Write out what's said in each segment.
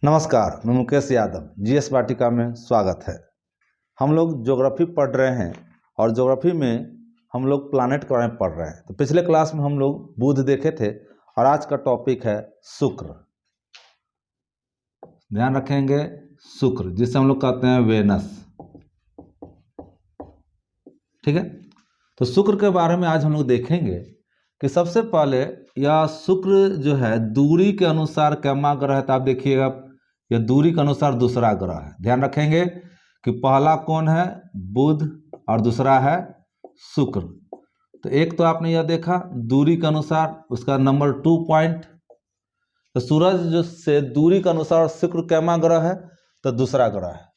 नमस्कार, मैं मुकेश यादव। जीएस वाटिका में स्वागत है। हम लोग ज्योग्राफी पढ़ रहे हैं और ज्योग्राफी में हम लोग प्लैनेट के बारे में पढ़ रहे हैं। तो पिछले क्लास में हम लोग बुध देखे थे और आज का टॉपिक है शुक्र। ध्यान रखेंगे, शुक्र जिसे हम लोग कहते हैं वेनस। ठीक है, तो शुक्र के बारे में आज हम लोग देखेंगे कि सबसे पहले यह शुक्र जो है दूरी के अनुसार कैमा ग्रह है। तो आप देखिएगा, यह दूरी के अनुसार दूसरा ग्रह है। ध्यान रखेंगे कि पहला कौन है, बुध, और दूसरा है शुक्र। तो एक तो आपने यह देखा दूरी के अनुसार, उसका नंबर 2 पॉइंट। तो सूरज जो से दूरी के अनुसार शुक्र कैमा ग्रह है, तो दूसरा ग्रह है।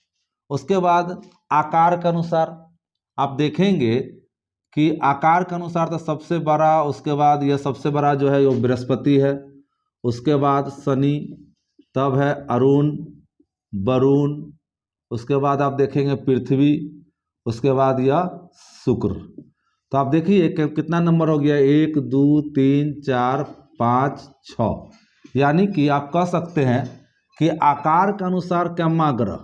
उसके बाद आकार के अनुसार आप देखेंगे कि आकार के अनुसार तो सबसे बड़ा, उसके बाद यह सबसे बड़ा जो है वो बृहस्पति है, उसके बाद शनि, तब है अरुण, वरुण, उसके बाद आप देखेंगे पृथ्वी, उसके बाद यह शुक्र। तो आप देखिए कितना नंबर हो गया, 1 2 3 4 5 6। यानी कि आप कह सकते हैं कि आकार के अनुसार कैमा ग्रह,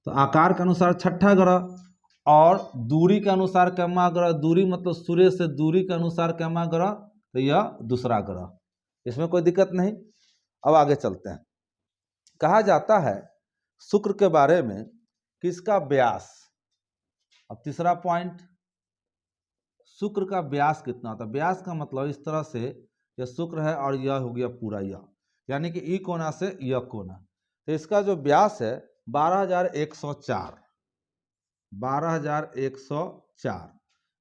तो आकार के अनुसार छठा ग्रह, और दूरी के अनुसार कैमा ग्रह, दूरी मतलब सूर्य से दूरी के अनुसार कैमा ग्रह, तो यह दूसरा ग्रह। इसमें कोई दिक्कत नहीं। अब आगे चलते हैं। कहा जाता है शुक्र के बारे में कि इसका व्यास, अब तीसरा पॉइंट, शुक्र का व्यास कितना होता है। व्यास का मतलब इस तरह से, यह शुक्र है और यह हो गया पूरा यह, यानी कि ई कोना से यह कोना। तो इसका जो व्यास है 12,104, 12,104,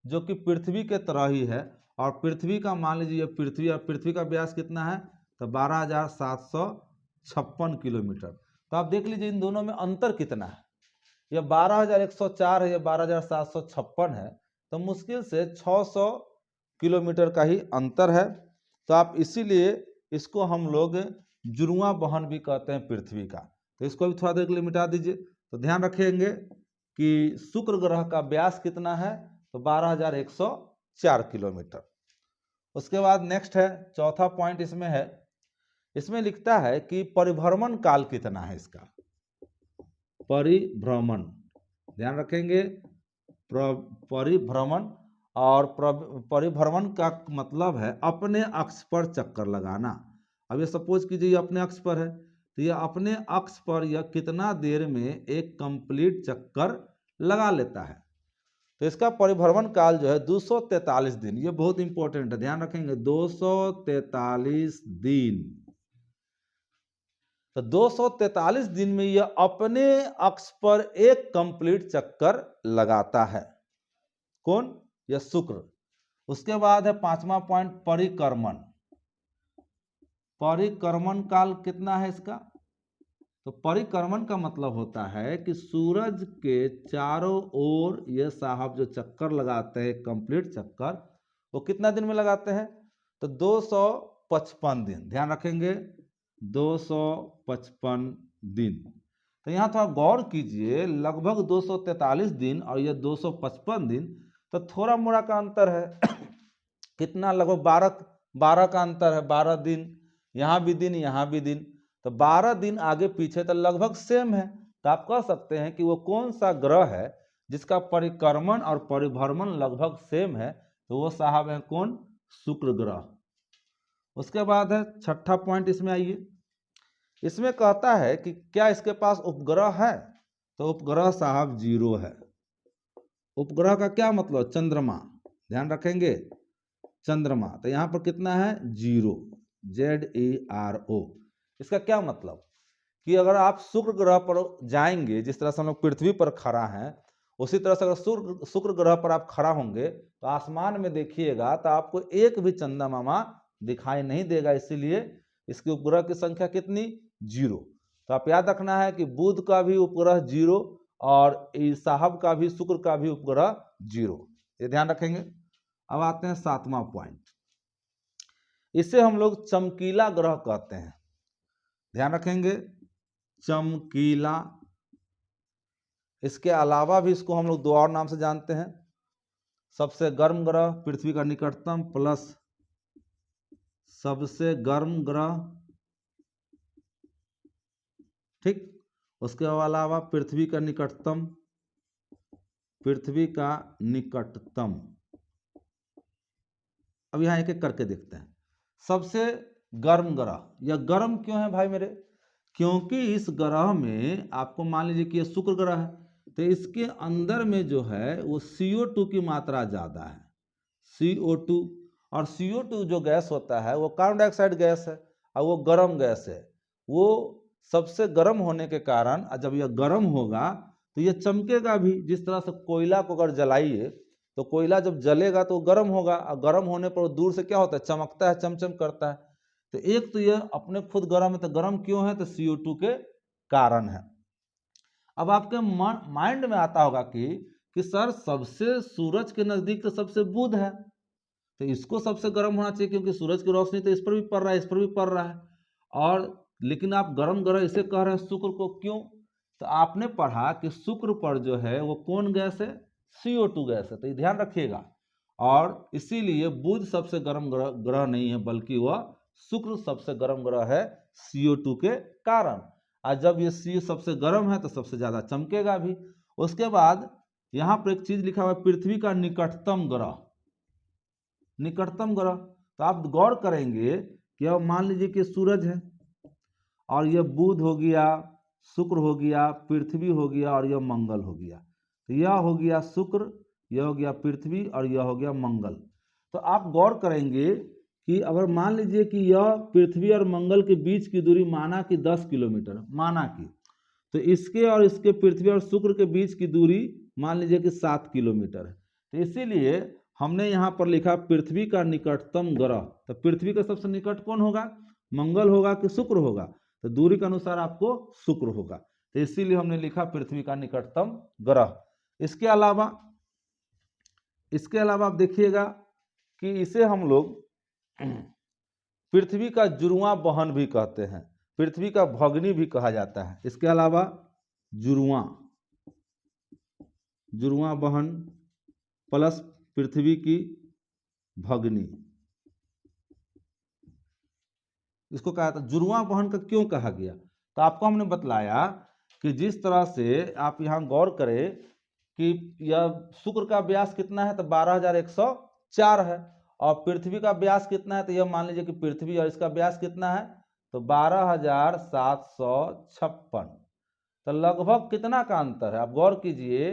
जो कि पृथ्वी के तरह ही है। और पृथ्वी का मान लीजिए पृथ्वी, और पृथ्वी का व्यास कितना है, तो 12,756 किलोमीटर। तो आप देख लीजिए इन दोनों में अंतर कितना है। यह 12,104 है, यह 12,756 है, तो मुश्किल से 600 किलोमीटर का ही अंतर है। तो आप इसीलिए इसको हम लोग जुड़वां बहन भी कहते हैं पृथ्वी का। तो इसको भी थोड़ा देर के लिए मिटा दीजिए। तो ध्यान रखेंगे कि शुक्र ग्रह का व्यास कितना है, तो 12,104 किलोमीटर। उसके बाद नेक्स्ट है, चौथा पॉइंट इसमें है, इसमें लिखता है कि परिभ्रमण काल कितना है इसका। परिभ्रमण, ध्यान रखेंगे, परिभ्रमण, और परिभ्रमण का मतलब है अपने अक्ष पर चक्कर लगाना। अब ये सपोज कीजिए ये अपने अक्ष पर है, तो यह अपने अक्ष पर यह कितना देर में एक कंप्लीट चक्कर लगा लेता है। तो इसका परिभ्रमण काल जो है 243 दिन। ये बहुत इंपॉर्टेंट है, ध्यान रखेंगे, 243 दिन। तो 243 दिन में यह अपने अक्ष पर एक कंप्लीट चक्कर लगाता है। कौन, यह शुक्र। उसके बाद है पांचवा पॉइंट, परिक्रमण। परिक्रमण काल कितना है इसका, तो परिक्रमण का मतलब होता है कि सूरज के चारों ओर ये साहब जो चक्कर लगाते हैं कंप्लीट चक्कर, वो कितना दिन में लगाते हैं, तो 255 दिन। ध्यान रखेंगे, 255 दिन। तो यहाँ थोड़ा गौर कीजिए, लगभग 243 दिन और ये 255 दिन, तो थोड़ा मोड़ा का अंतर है। कितना, लगभग 12 का अंतर है, 12 दिन, यहाँ भी दिन यहाँ भी दिन, तो 12 दिन आगे पीछे, तो लगभग सेम है। तो आप कह सकते हैं कि वो कौन सा ग्रह है जिसका परिक्रमण और परिभ्रमण लगभग सेम है, तो वो साहब है कौन, शुक्र ग्रह। उसके बाद है छठा पॉइंट, इसमें आइए। इसमें कहता है कि क्या इसके पास उपग्रह है, तो उपग्रह साहब 0 है। उपग्रह का क्या मतलब, चंद्रमा। ध्यान रखेंगे, चंद्रमा। तो यहां पर कितना है, 0, ZERO। इसका क्या मतलब कि अगर आप शुक्र ग्रह पर जाएंगे, जिस तरह से हम लोग पृथ्वी पर खड़ा हैं, उसी तरह से अगर शुक्र ग्रह पर आप खड़ा होंगे तो आसमान में देखिएगा तो आपको एक भी चंदा मामा दिखाई नहीं देगा। इसीलिए इसके उपग्रह की संख्या कितनी, 0। तो आप याद रखना है कि बुध का भी उपग्रह 0 और साहब का भी, शुक्र का भी उपग्रह 0, ये ध्यान रखेंगे। अब आते हैं सातवां पॉइंट, इसे हम लोग चमकीला ग्रह कहते हैं। ध्यान रखेंगे, चमकीला। इसके अलावा भी इसको हम लोग 2 और नाम से जानते हैं। सबसे गर्म ग्रह, पृथ्वी का निकटतम, प्लस सबसे गर्म ग्रह, ठीक। उसके अलावा पृथ्वी का निकटतम, पृथ्वी का निकटतम, अब यहाँ एक एक करके देखते हैं। सबसे गर्म ग्रह, यह गर्म क्यों है भाई मेरे? क्योंकि इस ग्रह में आपको मान लीजिए कि यह शुक्र ग्रह है, तो इसके अंदर में जो है वो CO2 की मात्रा ज़्यादा है, CO2। और CO2 जो गैस होता है वो कार्बन डाइऑक्साइड गैस है और वो गर्म गैस है। वो सबसे गर्म होने के कारण जब यह गर्म होगा तो यह चमकेगा भी। जिस तरह से कोयला को अगर जलाइए तो कोयला जब जलेगा तो गर्म होगा, और गर्म होने पर दूर से क्या होता है, चमकता है, चमचम करता है। तो एक तो यह अपने खुद गर्म है, तो गर्म क्यों है? तो CO2 के कारण है। अब आपके माइंड में आता होगा कि सर सबसे सूरज के नजदीक तो सबसे बुध है, तो इसको सबसे गर्म होना चाहिए क्योंकि सूरज की रोशनी तो इस पर भी पड़ रहा है, इस पर भी पड़ रहा है। और लेकिन आप गर्म ग्रह इसे कह रहे हैं शुक्र को, क्यों? तो आपने पढ़ा कि शुक्र पर जो है वो कौन गैस है? CO2 गैस है, तो ये ध्यान रखिएगा। और इसीलिए बुध सबसे गर्म ग्रह नहीं है, बल्कि वह शुक्र सबसे गर्म ग्रह है CO2 के कारण। और जब ये CO सबसे गर्म है तो सबसे ज्यादा चमकेगा भी। उसके बाद यहाँ पर एक चीज लिखा हुआ है, पृथ्वी का निकटतम ग्रह, निकटतम ग्रह। तो आप गौर करेंगे कि अब मान लीजिए कि सूरज है और यह बुध हो गया, शुक्र हो गया, पृथ्वी हो गया और यह मंगल हो गया। तो यह हो गया शुक्र, यह हो गया पृथ्वी और यह हो गया मंगल। तो आप गौर करेंगे कि अगर मान लीजिए कि यह पृथ्वी और मंगल के बीच की दूरी माना कि 10 किलोमीटर, माना कि, तो इसके और इसके पृथ्वी और शुक्र के बीच की दूरी मान लीजिए कि 7 किलोमीटर है। तो इसीलिए हमने यहाँ पर लिखा पृथ्वी का निकटतम ग्रह। तो पृथ्वी का सबसे निकट कौन होगा? मंगल होगा कि शुक्र होगा? तो दूरी के अनुसार आपको शुक्र होगा, तो इसीलिए हमने लिखा पृथ्वी का निकटतम ग्रह। इसके अलावा आप देखिएगा कि इसे हम लोग पृथ्वी का जुड़वां बहन भी कहते हैं, पृथ्वी का भगनी भी कहा जाता है। इसके अलावा जुड़वां बहन प्लस पृथ्वी की भगनी, इसको कहा था। जुड़वां बहन का क्यों कहा गया? तो आपको हमने बतलाया कि जिस तरह से आप यहाँ गौर करें कि यह शुक्र का व्यास कितना है, तो 12,104 है। और पृथ्वी का व्यास कितना है, तो यह मान लीजिए कि पृथ्वी और इसका व्यास कितना है, तो 12,756। तो लगभग कितना का अंतर है, आप गौर कीजिए।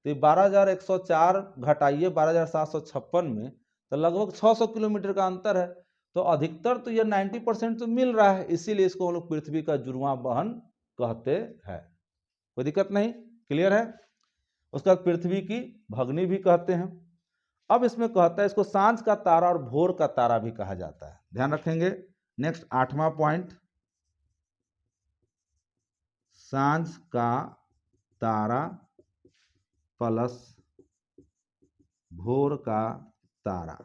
तो 12,104 घटाइए 12,756 में, तो लगभग 600 किलोमीटर का अंतर है। तो अधिकतर तो यह 90% तो मिल रहा है, इसीलिए इसको हम लोग पृथ्वी का जुड़वां बहन कहते हैं। कोई दिक्कत नहीं, क्लियर है? उसके बाद पृथ्वी की भगनी भी कहते हैं। अब इसमें कहता है इसको सांझ का तारा और भोर का तारा भी कहा जाता है, ध्यान रखेंगे। नेक्स्ट 8वां पॉइंट, सांझ का तारा प्लस भोर का तारा,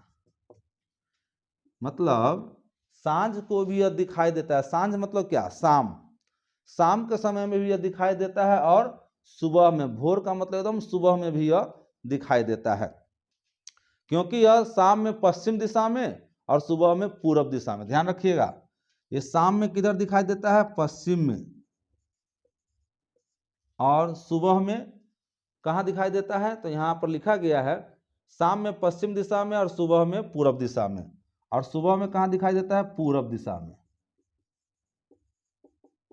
मतलब सांझ को भी यह दिखाई देता है। सांझ मतलब क्या? शाम, शाम के समय में भी यह दिखाई देता है, और सुबह में, भोर का मतलब एकदम सुबह में भी यह दिखाई देता है, क्योंकि यह शाम में पश्चिम दिशा में और सुबह में पूरब दिशा में। ध्यान रखिएगा, ये शाम में किधर दिखाई देता है? पश्चिम में, और सुबह में कहाँ दिखाई देता है? तो यहाँ पर लिखा गया है शाम में पश्चिम दिशा में और सुबह में पूरब दिशा में। और सुबह में कहाँ दिखाई देता है? पूरब दिशा में,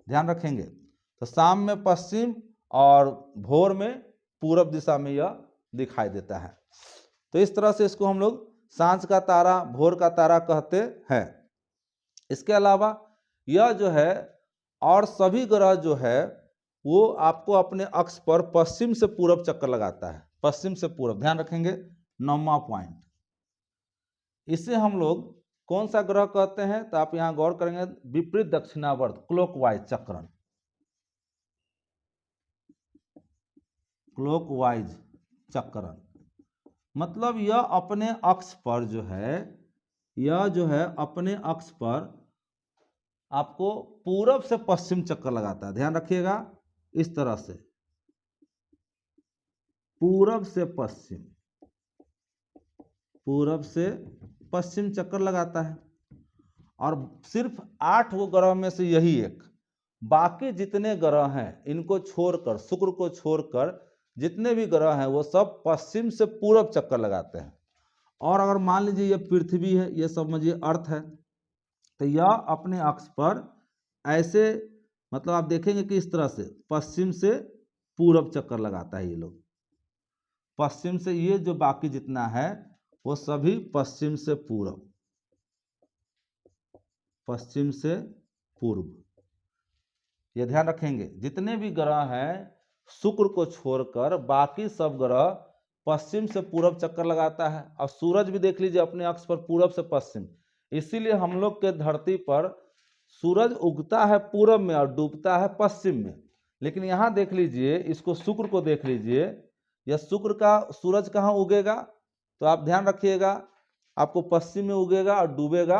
ध्यान रखेंगे। तो शाम में पश्चिम और भोर में पूरब दिशा में यह दिखाई देता है। तो इस तरह से इसको हम लोग सांझ का तारा, भोर का तारा कहते हैं। इसके अलावा यह जो है और सभी ग्रह जो है वो आपको अपने अक्ष पर पश्चिम से पूरब चक्कर लगाता है, पश्चिम से पूरब, ध्यान रखेंगे। 9वां पॉइंट, इसे हम लोग कौन सा ग्रह कहते हैं? तो आप यहां गौर करेंगे, विपरीत दक्षिणावर्त, क्लॉकवाइज चक्रण, क्लॉकवाइज चक्रण, मतलब यह अपने अक्ष पर जो है, यह जो है अपने अक्ष पर आपको पूरब से पश्चिम चक्कर लगाता है। ध्यान रखिएगा, इस तरह से पूरब से पश्चिम, पूरब से पश्चिम चक्कर लगाता है। और सिर्फ 8 वो ग्रह में से यही एक, बाकी जितने ग्रह हैं इनको छोड़कर, शुक्र को छोड़कर जितने भी ग्रह हैं वो सब पश्चिम से पूरब चक्कर लगाते हैं। और अगर मान लीजिए ये पृथ्वी है, ये समझिए अर्थ है, तो यह अपने अक्ष पर ऐसे, मतलब आप देखेंगे कि इस तरह से पश्चिम से पूरब चक्कर लगाता है। ये लोग पश्चिम से, ये जो बाकी जितना है वो सभी पश्चिम से पूरब, पश्चिम से पूर्व। ये ध्यान रखेंगे, जितने भी ग्रह हैं शुक्र को छोड़कर बाकी सब ग्रह पश्चिम से पूरब चक्कर लगाता है। अब सूरज भी देख लीजिए अपने अक्ष पर पूरब से पश्चिम, इसीलिए हम लोग के धरती पर सूरज उगता है पूरब में और डूबता है पश्चिम में। लेकिन यहाँ देख लीजिए, इसको शुक्र को देख लीजिए, यह शुक्र का सूरज कहाँ उगेगा, तो आप ध्यान रखिएगा, आपको पश्चिम में उगेगा और डूबेगा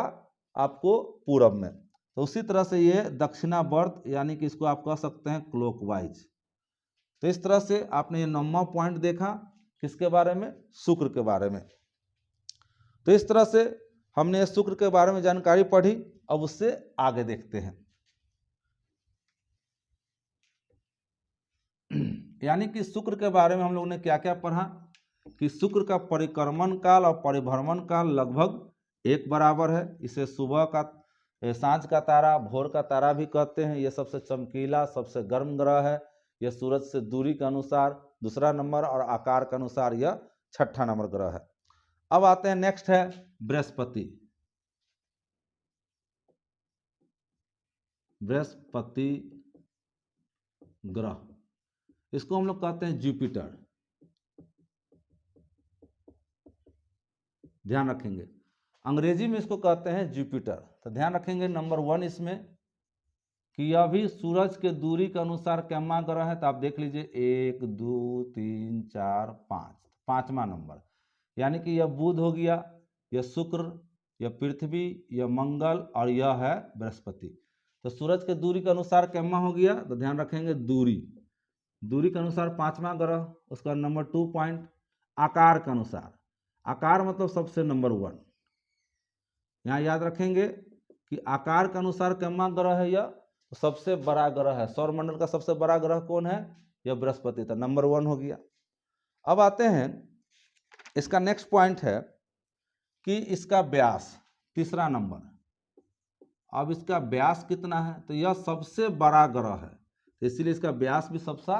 आपको पूरब में। तो उसी तरह से ये दक्षिणावर्त, यानी कि इसको आप कह सकते हैं क्लॉकवाइज। तो इस तरह से आपने ये 9वां पॉइंट देखा, किसके बारे में, शुक्र के बारे में। तो इस तरह से हमने शुक्र के बारे में जानकारी पढ़ी। अब उससे आगे देखते हैं, यानी कि शुक्र के बारे में हम लोगों ने क्या क्या पढ़ा, कि शुक्र का परिक्रमण काल और परिभ्रमण काल लगभग एक बराबर है। इसे सुबह का, सांझ का तारा, भोर का तारा भी कहते हैं। यह सबसे चमकीला, सबसे गर्म ग्रह है। यह सूरज से दूरी के अनुसार दूसरा नंबर और आकार के अनुसार यह छठा नंबर ग्रह है। अब आते हैं, नेक्स्ट है बृहस्पति। बृहस्पति ग्रह, इसको हम लोग कहते हैं जुपिटर। ध्यान रखेंगे, अंग्रेजी में इसको कहते हैं जुपिटर। तो ध्यान रखेंगे नंबर 1 इसमें, कि यह भी सूरज के दूरी के अनुसार कैमा ग्रह है। तो आप देख लीजिए 1 2 3 4 5, 5वां नंबर, यानी कि यह बुध हो गया, यह शुक्र, यह पृथ्वी, यह मंगल और यह है बृहस्पति। तो सूरज के दूरी के अनुसार कैमा हो गया, तो ध्यान रखेंगे दूरी के अनुसार 5वां ग्रह। उसका नंबर 2 पॉइंट, आकार के अनुसार, आकार मतलब सबसे नंबर 1। यहाँ याद रखेंगे कि आकार के अनुसार कैमा ग्रह है, यह सबसे बड़ा ग्रह है। सौरमंडल का सबसे बड़ा ग्रह कौन है, यह बृहस्पति था, नंबर 1 हो गया। अब आते हैं, इसका नेक्स्ट पॉइंट है कि इसका व्यास, तीसरा नंबर। अब इसका व्यास कितना है, तो यह सबसे बड़ा ग्रह है, तो इसीलिए इसका व्यास भी सबसे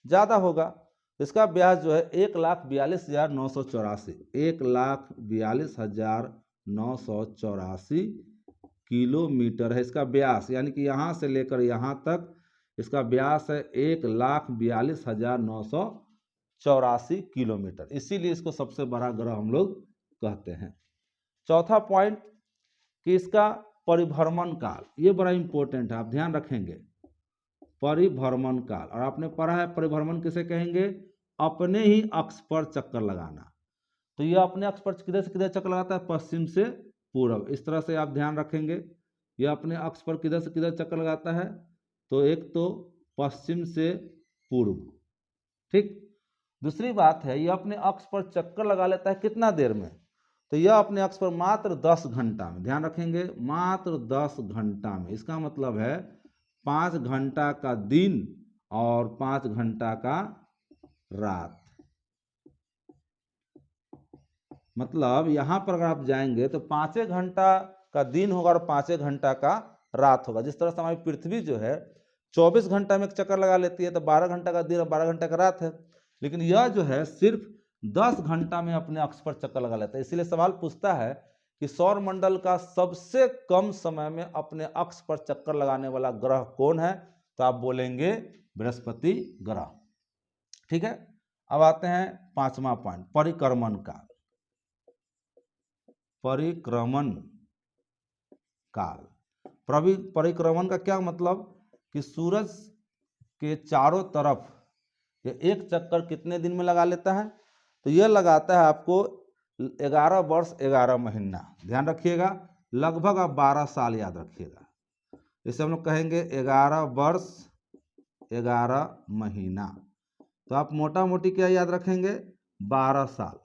ज्यादा होगा। इसका व्यास जो है 1,42,984, 1,42,984 किलोमीटर है इसका व्यास। यानी कि यहाँ से लेकर यहाँ तक इसका व्यास है 1,42,984 किलोमीटर, इसीलिए इसको सबसे बड़ा ग्रह हम लोग कहते हैं। चौथा पॉइंट, कि इसका परिभ्रमण काल, ये बड़ा इंपॉर्टेंट है, आप ध्यान रखेंगे, परिभ्रमण काल। और आपने पढ़ा है परिभ्रमण किसे कहेंगे, अपने ही अक्ष पर चक्कर लगाना। तो यह अपने अक्ष पर किधर से किधर चक्कर लगाता है, पश्चिम से पूरब। इस तरह से आप ध्यान रखेंगे, यह अपने अक्ष पर किधर से किधर चक्कर लगाता है, तो एक तो पश्चिम से पूर्व, ठीक। दूसरी बात है, यह अपने अक्ष पर चक्कर लगा लेता है कितना देर में, तो यह अपने अक्ष पर मात्र 10 घंटा में। ध्यान रखेंगे, मात्र 10 घंटा में। इसका मतलब है 5 घंटा का दिन और 5 घंटा का रात। मतलब यहां पर अगर आप जाएंगे तो 5 घंटा का दिन होगा और 5 घंटा का रात होगा। जिस तरह से हमारी पृथ्वी जो है 24 घंटा में एक चक्कर लगा लेती है, तो 12 घंटा का दिन और 12 घंटा का रात है। लेकिन यह जो है सिर्फ 10 घंटा में अपने अक्ष पर चक्कर लगा लेता है। इसीलिए सवाल पूछता है कि सौर मंडल का सबसे कम समय में अपने अक्ष पर चक्कर लगाने वाला ग्रह कौन है, तो आप बोलेंगे बृहस्पति ग्रह, ठीक है। अब आते हैं 5वां पॉइंट, परिक्रमण काल। परिक्रमण काल, परिक्रमण का क्या मतलब, कि सूरज के चारों तरफ ये एक चक्कर कितने दिन में लगा लेता है, तो यह लगाता है आपको 11 वर्ष 11 महीना। ध्यान रखिएगा, लगभग आप 12 साल याद रखिएगा। इसे हम लोग कहेंगे 11 वर्ष 11 महीना। तो आप मोटा मोटी क्या याद रखेंगे, 12 साल।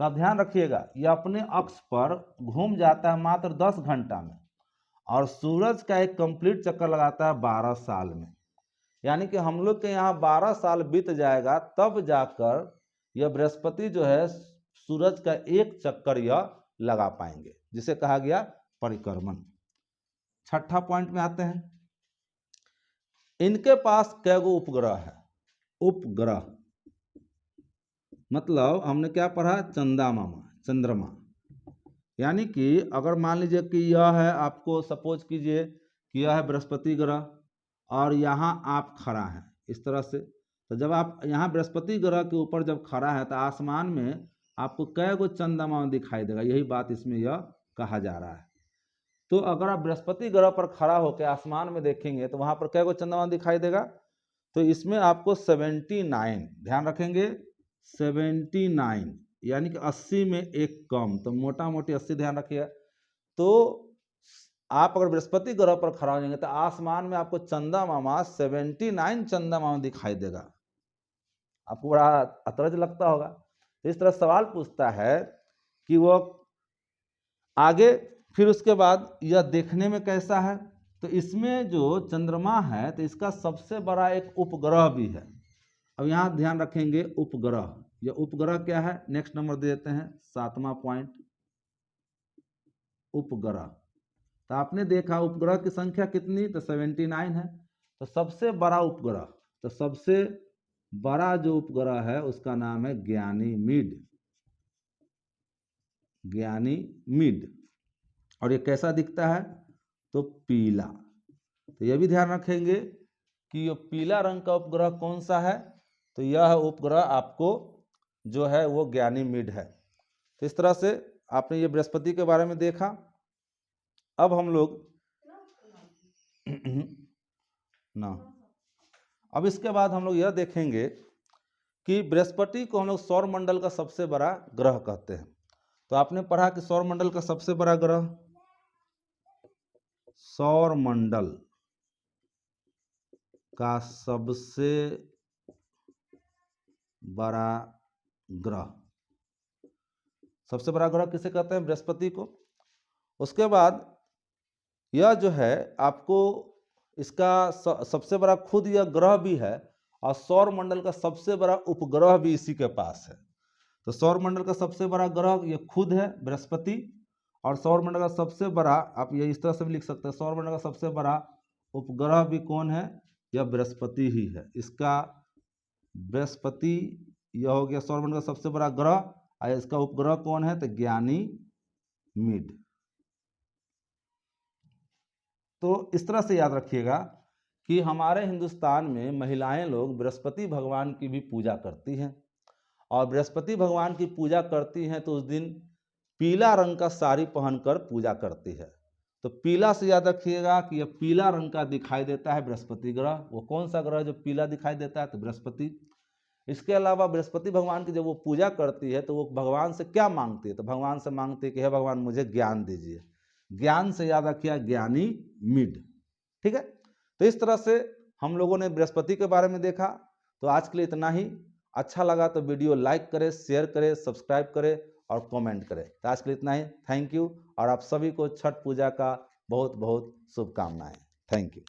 तो आप ध्यान रखिएगा, यह अपने अक्ष पर घूम जाता है मात्र 10 घंटा में, और सूरज का एक कंप्लीट चक्कर लगाता है 12 साल में। यानी कि हम लोग के यहाँ 12 साल बीत जाएगा तब जाकर यह बृहस्पति जो है सूरज का एक चक्कर यह लगा पाएंगे, जिसे कहा गया परिक्रमण। छठा पॉइंट में आते हैं, इनके पास कैगो उपग्रह है। उपग्रह मतलब हमने क्या पढ़ा, चंद्रमा। यानी कि अगर मान लीजिए कि यह है, आपको सपोज कीजिए कि यह है बृहस्पति ग्रह और यहाँ आप खड़ा हैं इस तरह से, तो जब आप यहाँ बृहस्पति ग्रह के ऊपर जब खड़ा है तो आसमान में आपको कै गो चंद्रमा दिखाई देगा, यही बात इसमें यह कहा जा रहा है। तो अगर आप बृहस्पति ग्रह पर खड़ा होकर आसमान में देखेंगे तो वहाँ पर कै गो चंद्रमा दिखाई देगा, तो इसमें आपको 79, ध्यान रखेंगे 79, यानी कि 80 में एक कम, तो मोटा मोटी 80 ध्यान रखिए। तो आप अगर बृहस्पति ग्रह पर खड़ा हो जाएंगे तो आसमान में आपको चंद्रमा 79 चंद्रमा दिखाई देगा। आपको बड़ा अचरज लगता होगा। तो इस तरह सवाल पूछता है कि वो आगे फिर उसके बाद यह देखने में कैसा है, तो इसमें जो चंद्रमा है तो इसका सबसे बड़ा एक उपग्रह भी है। अब यहाँ ध्यान रखेंगे उपग्रह, यह उपग्रह क्या है, नेक्स्ट नंबर दे देते हैं 7वां पॉइंट, उपग्रह। तो आपने देखा उपग्रह की संख्या कितनी, तो 79 है। तो सबसे बड़ा उपग्रह, तो सबसे बड़ा जो उपग्रह है उसका नाम है गयानीमिड। गयानीमिड। और ये कैसा दिखता है, तो पीला। तो यह भी ध्यान रखेंगे कि ये पीला रंग का उपग्रह कौन सा है, तो यह उपग्रह आपको जो है वो गयानीमिड है। तो इस तरह से आपने ये बृहस्पति के बारे में देखा। अब हम लोग ना अब इसके बाद हम लोग यह देखेंगे कि बृहस्पति को हम लोग सौर मंडल का सबसे बड़ा ग्रह कहते हैं। तो आपने पढ़ा कि सौर मंडल का सबसे बड़ा ग्रह, सौर मंडल का सबसे बड़ा ग्रह, सबसे बड़ा ग्रह किसे कहते हैं, बृहस्पति को। उसके बाद यह जो है आपको इसका सबसे बड़ा खुद यह ग्रह भी है और सौर मंडल का सबसे बड़ा उपग्रह भी इसी के पास है। तो सौर मंडल का सबसे बड़ा ग्रह यह खुद है बृहस्पति, और सौर मंडल का सबसे बड़ा, आप ये इस तरह से भी लिख सकते हैं, सौर मंडल का सबसे बड़ा उपग्रह भी कौन है, यह बृहस्पति ही है। इसका बृहस्पति यह हो गया सौर मंडल का सबसे बड़ा ग्रह, और इसका उपग्रह कौन है, तो गयानीमिड। तो इस तरह से याद रखिएगा कि हमारे हिंदुस्तान में महिलाएं लोग बृहस्पति भगवान की भी पूजा करती हैं, और बृहस्पति भगवान की पूजा करती हैं तो उस दिन पीला रंग का साड़ी पहनकर पूजा करती है। तो पीला से याद रखिएगा कि यह पीला रंग का दिखाई देता है बृहस्पति ग्रह। वो कौन सा ग्रह जो पीला दिखाई देता है, तो बृहस्पति। इसके अलावा बृहस्पति भगवान की जब वो पूजा करती है तो वो भगवान से क्या मांगती है, तो भगवान से मांगती है कि हे भगवान मुझे ज्ञान दीजिए। ज्ञान से याद रखिए गयानीमिड। ठीक है। तो इस तरह से हम लोगों ने बृहस्पति के बारे में देखा। तो आज के लिए इतना ही। अच्छा लगा तो वीडियो लाइक करें, शेयर करें, सब्सक्राइब करें और कमेंट करें। तो आज के लिए इतना ही। Thank you. और आप सभी को छठ पूजा का बहुत बहुत शुभकामनाएं। Thank you.